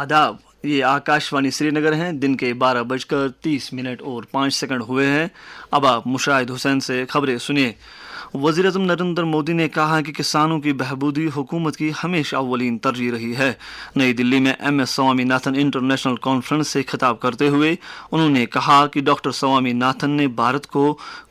आदाब, ये आकाशवाणी श्रीनगर हैं। दिन के 12:30 और 5 हुए हैं। अब आप मुशाहिद हुसैन से खबरें सुनिए। वज़ीर-ए-आज़म नरेंद्र मोदी ने कहा कि किसानों की बहबूदी हुकूमत की हमेशा अव्वलीन तरजीह रही है। नई दिल्ली में MS स्वामीनाथन इंटरनेशनल कॉन्फ्रेंस से खिताब करते हुए उन्होंने कहा कि डॉक्टर स्वामीनाथन ने भारत को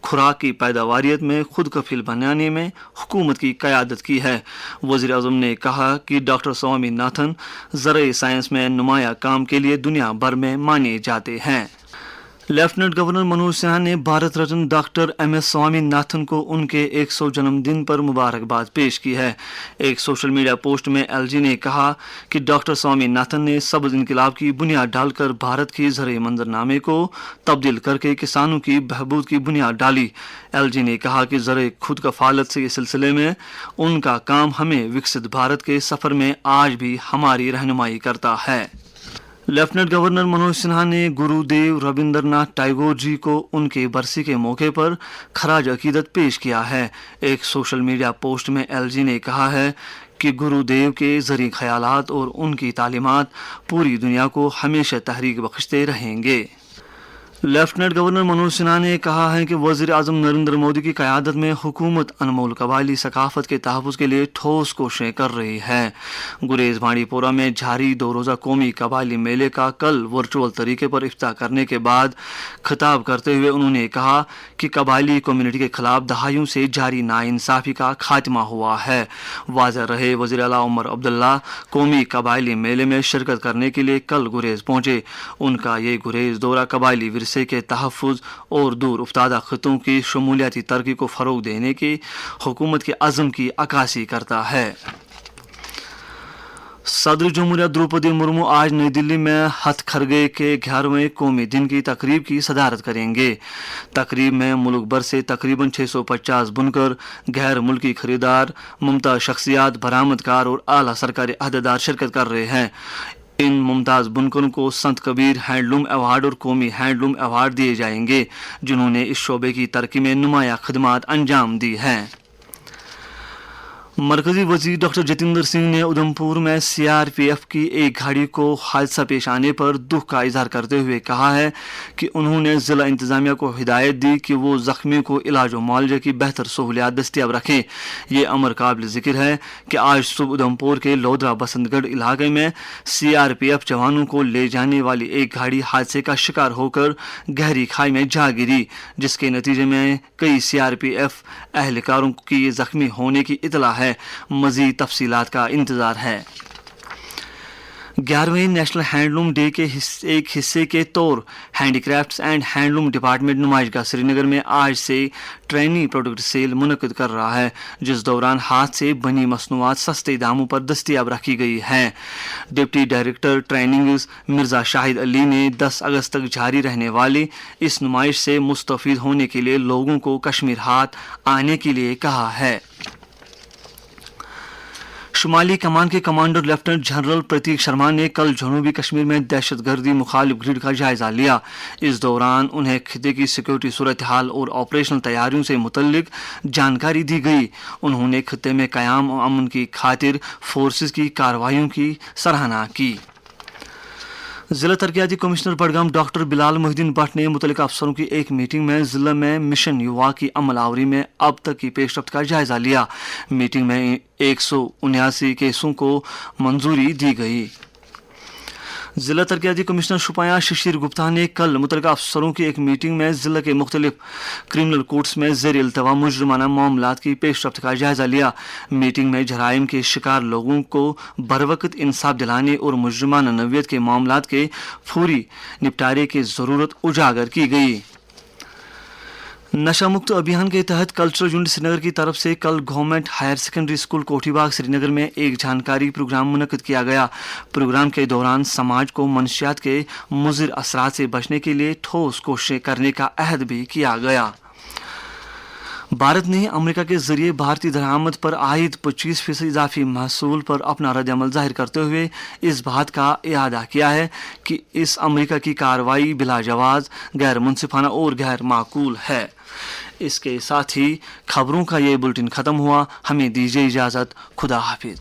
खुराक की पैदावारियत में खुद कफील बनाने में हुकूमत की क़यादत की है। वज़ीर-ए-आज़म ने कहा कि डॉक्टर स्वामीनाथन ज़राए साइंस में नुमाया काम के लिए दुनिया भर में माने जाते हैं। लेफ्टिनेंट गवर्नर मनोज सिन्हा ने भारत रत्न डॉक्टर MS स्वामीनाथन को उनके 100 जन्मदिन पर मुबारकबाद पेश की है। एक सोशल मीडिया पोस्ट में LG ने कहा कि डॉक्टर स्वामीनाथन ने सब्ज़ इनकलाब की बुनियाद डालकर भारत की ज़राए मंजरनामे को तब्दील करके किसानों की बहबूद की बुनियाद डाली। LG ने कहा कि ज़राए खुद कफालत से इस सिलसिले में उनका काम हमें विकसित भारत के सफ़र में आज भी हमारी रहनुमाई करता है। लेफ्टिनेंट गवर्नर मनोज सिन्हा ने गुरुदेव रविंद्रनाथ टैगोर जी को उनके बरसी के मौके पर खराज अकीदत पेश किया है। एक सोशल मीडिया पोस्ट में LG ने कहा है कि गुरुदेव के ज़रिए ख्यालात और उनकी तालीमात पूरी दुनिया को हमेशा तहरीक बख्शते रहेंगे। लेफ्टिनेंट गवर्नर मनोज सिन्हा ने कहा है कि वज़ीर-ए-आज़म नरेंद्र मोदी की क़यादत में हुकूमत अनमोल कबायली सकाफ़त के तहफ़्फ़ुज़ के लिए ठोस कोशिशें कर रही है। गुरेज भांडीपोरा में जारी 2 रोज़ा कौमी कबायली मेले का कल वर्चुअल तरीके पर इफ्ताह करने के बाद खिताब करते हुए उन्होंने कहा कि कबायली कम्युनिटी के खिलाफ दहाइयों से जारी नाइंसाफ़ी का खात्मा हुआ है। वाज़ेह रहे वज़ीर आला उमर अब्दुल्ला कौमी कबायली मेले में शिरकत करने के लिए कल गुरेज पहुँचे। उनका ये गुरेज दौरा कबायली विरसे के तहफ़्फ़ुज़ और दूर उफ्तादा खित्तों की शमूलियाती तरक्की को फ़रोग़ देने की हुकूमत के अज़्म की अक्कासी करता है। सदर जमहूरिया द्रौपदी मुर्मू आज नई दिल्ली में हथकरघे के 11वें कौमी दिन की तकरीब की सदारत करेंगे। तकरीब में मुल्क भर से तकरीबन 650 बुनकर, गैर मुल्की खरीदार, मुमताज़ शख्सियात, बरामदकार और आला सरकारी अहदेदार शिरकत कर रहे हैं। इन मुमताज़ बुनकरों को संत कबीर हैंडलूम अवार्ड और कौमी हैंडलूम अवार्ड दिए जाएंगे, जिन्होंने इस शोबे की तरक्की में नुमाया खिदमात अंजाम दी हैं। मरकजी वजीर डॉक्टर जितेंद्र सिंह ने उधमपुर में CRPF की एक गाड़ी को हादसा पेश आने पर दुख का इजहार करते हुए कहा है कि उन्होंने ज़िला इंतज़ामिया को हिदायत दी कि वो ज़ख्मी को इलाज व मुआवजे की बेहतर सहूलियात दस्तियाब रखें। ये अमर काबिल ज़िक्र है कि आज सुबह उधमपुर के लोधरा बसंतगढ़ इलाके में CRPF जवानों को ले जाने वाली एक गाड़ी हादसे का शिकार होकर गहरी खाई में जा गिरी, जिसके नतीजे में कई CRPF एहलकारों की ज़ख्मी होने की इतला है। मज़ीद तफसीलात का इंतज़ार है। 11वें नेशनल हैंडलूम डे के एक हिस्से के तौर हैंडीक्राफ्ट्स एंड हैंडलूम डिपार्टमेंट नुमाइशगाह श्रीनगर में आज से ट्रेनी प्रोडक्ट सेल मुनक़िद कर रहा है, जिस दौरान हाथ से बनी मसनूआत सस्ते दामों पर दस्तियाब रखी गई हैं। Deputy director trainings Mirza Shahid Ali ने 10 अगस्त तक जारी रहने वाली इस नुमाइश से मुस्तफ़ीद होने के लिए लोगों को कश्मीर हाट आने के लिए कहा है। शुमाली कमान के कमांडर लेफ्टिनेंट जनरल प्रतीक शर्मा ने कल जनूबी कश्मीर में दहशतगर्दी मुखालिफ ग्रिड का जायजा लिया। इस दौरान उन्हें खिते की सिक्योरिटी सूरत हाल और ऑपरेशनल तैयारियों से मुतल्लिक जानकारी दी गई। उन्होंने खिते में क़याम और अमन की खातिर फोर्सेस की कार्रवाइयों की सराहना की। ज़िला तरक्याती कमिश्नर बडगाम डॉक्टर बिलाल मोहिद्दीन भट्ट ने मुतल्लिका अफसरों की एक मीटिंग में ज़िला में मिशन युवा की अमलावरी में अब तक की पेशरफ्त का जायजा लिया। मीटिंग में 179 केसों को मंजूरी दी गई। ज़िला तरक्याती कमिश्नर शुपाया शिशिर गुप्ता ने कल मुतल्लिका अफसरों की एक मीटिंग में ज़िला के मुख्तलिफ क्रिमिनल कोर्ट्स में ज़ेर इल्तवा मुजरिमाना मामलात की पेशरफ्त का जायजा लिया। मीटिंग में जराइम के शिकार लोगों को बरवक्त इंसाफ दिलाने और मुजरिमाना नौयत के मामलात के फौरी निपटारे की ज़रूरत उजागर की गई। नशा मुक्त अभियान के तहत कल्चरल यूनिट श्रीनगर की तरफ से कल government higher secondary school Kothibagh Srinagar में एक जानकारी प्रोग्राम मुनक़िद किया गया। प्रोग्राम के दौरान समाज को मनशियात के मुज़िर असरात से बचने के लिए ठोस कोशिशें करने का अहद भी किया गया। भारत ने अमेरिका के जरिए भारतीय दरामद पर आयद 25% इजाफी महसूल पर अपना रद्द-ए-अमल जाहिर करते हुए इस बात का इआदा किया है कि इस अमेरिका की कार्रवाई बिलाजवाज़, गैर मुनसिफाना और गैर माकूल है। इसके साथ ही खबरों का ये बुलेटिन ख़त्म हुआ। हमें दीजिए इजाज़त। खुदा हाफिज़।